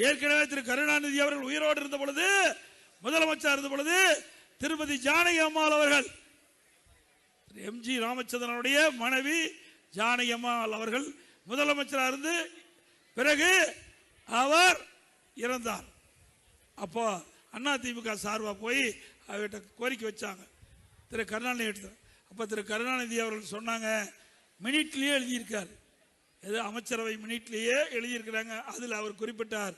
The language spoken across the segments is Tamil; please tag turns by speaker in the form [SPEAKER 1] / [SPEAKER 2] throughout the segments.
[SPEAKER 1] ஏற்கனவே திரு கருணாநிதி அவர்கள் உயிரோடு இருந்த பொழுது, முதலமைச்சர் இருந்த பொழுது, திருமதி ஜானகி அம்மாள் அவர்கள், எம்ஜி ராமச்சந்திரனுடைய மனைவி ஜானகி அம்மாள் அவர்கள் முதலமைச்சராக இருந்து பிறகு அவர் இறந்தார். அப்போ அதிமுக சார்பாக போய் அவர்கிட்ட கோரிக்கை வச்சாங்க திரு கருணாநிதி. அப்போ திரு கருணாநிதி அவர்கள் சொன்னாங்க, மினிட்லேயே எழுதியிருக்கார், ஏதோ அமைச்சரவை மினிட்லேயே எழுதியிருக்கிறாங்க. அதில் அவர் குறிப்பிட்டார்,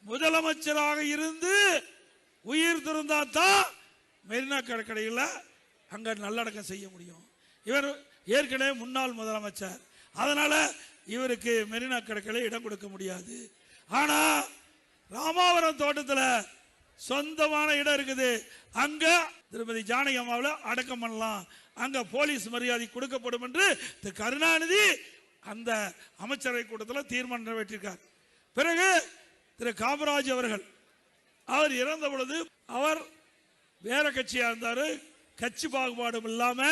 [SPEAKER 1] முதலமைச்சராக இருந்து உயிர் திருந்தாதான் மெரினா கடற்கரையில் அங்கே நல்லடக்கம் செய்ய முடியும். இவர் ஏற்கனவே முன்னாள் முதலமைச்சர், அதனால இவருக்கு மெரினா கடற்கரை இடம் கொடுக்க முடியாது. ஆனா ராமாவரம் தோட்டத்தில் சொந்தமான இடம் இருக்குது, அங்க திருமதி ஜானகி அம்மாவில் அடக்கம் பண்ணலாம், அங்க போலீஸ் மரியாதை கொடுக்கப்படும் என்று திரு கருணாநிதி அந்த அமைச்சரவை கூட்டத்தில் தீர்மானம் நிறைவேற்றிருக்கார். பிறகு திரு காமராஜ் அவர்கள் அவர் இறந்த பொழுது அவர் வேற கட்சியா இருந்தாரு, கட்சி பாகுபாடும் இல்லாம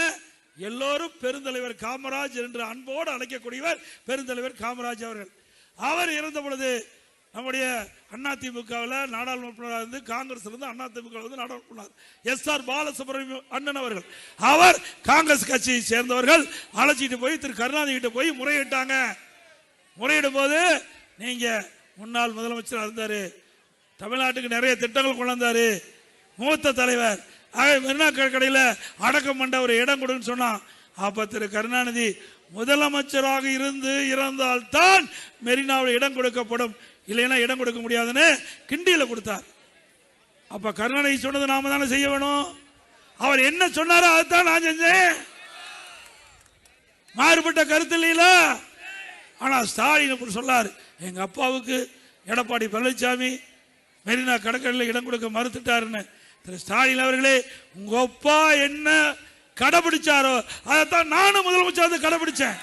[SPEAKER 1] எல்லோரும் பெருந்தலைவர் காமராஜ் என்று அன்போடு அழைக்கக்கூடியவர் பெருந்தலைவர் காமராஜ் அவர்கள். அவர் இறந்த பொழுது நம்முடைய அதிமுகவில் நாடாளுமன்ற இருந்து காங்கிரஸ் இருந்து அதிமுக நாடாளுமன்ற எஸ்.ஆர். பாலசுப்ரமணியம் அண்ணன் அவர்கள், அவர் காங்கிரஸ் கட்சியை சேர்ந்தவர்கள் அழைச்சிட்டு போய் திரு கருணாநிதி கிட்ட போய் முறையிட்டாங்க. முறையிடும் போது, நீங்க முன்னாள் முதலமைச்சர் இருந்தாரு, தமிழ்நாட்டுக்கு நிறைய திட்டங்கள் கொண்டு வந்தாரு, மூத்த தலைவர், மெரினா கடற்கரையில் அடக்கம் பண்ண ஒரு இடம் கொடுன்னு சொன்னான். அப்ப திரு கருணாநிதி, முதலமைச்சராக இருந்து இறந்தால் தான் மெரினாவில் இடம் கொடுக்கப்படும், இல்லைன்னா இடம் கொடுக்க முடியாதுன்னு கிண்டியில கொடுத்தார். அப்ப கருணாநிதி சொன்னது நாம தானே செய்ய வேணும். அவர் என்ன சொன்னாரோ அதுதான் நான் செஞ்சேன், மாறுபட்ட கருத்து இல்லையில. ஆனா ஸ்டாலின் சொல்லாரு, எங்க அப்பாவுக்கு எடப்பாடி பழனிசாமி மெரினா கடற்கரையில் இடம் கொடுக்க மறுத்துட்டாருன்னு. திரு ஸ்டாலின் அவர்களே, உங்க அப்பா என்ன கடைபிடிச்சாரோ அதைத்தான் நானும் முதலமைச்சர் கடைபிடிச்சேன்.